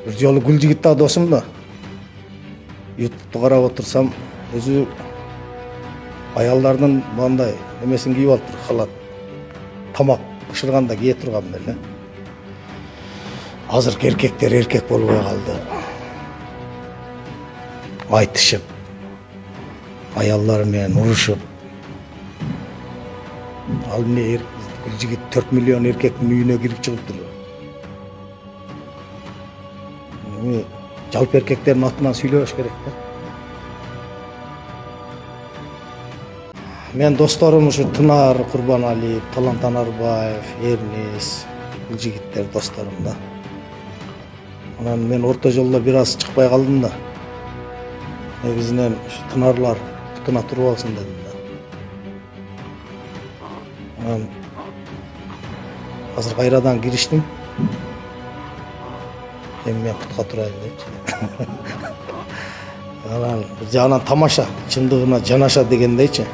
Бир жолу Гүлжигит да досум да. YouTube'ду карап отурсам, өзү аялдардын мындай эмесин кийип алыптыр, халат. Тамак бышырганда кие турган эле. Азыркы эркектер эркек болбой калды. Айтышып, аялдары менен урушуп. Ал эмне Гүлжигит 4 миллион эркектин үйүнө кирип чыгыптыр. Жалпы эркектердин атынан сүйлөбөш керек да. Мен досторум ушу Тынар Курбаналиев, Талант Анарбаев, Эрнис, Гүлжигиттер досторум да. Анан мен орто жолдо бир аз чыкпай калдым да. Негизинен Тынарлар тутуна туруп алсын дедим да. Анан азыр кайрадан кириштим. Эми мен путка турайын депчи. Анан бир жагынан тамаша, чындыгына жанаша дегендейчи.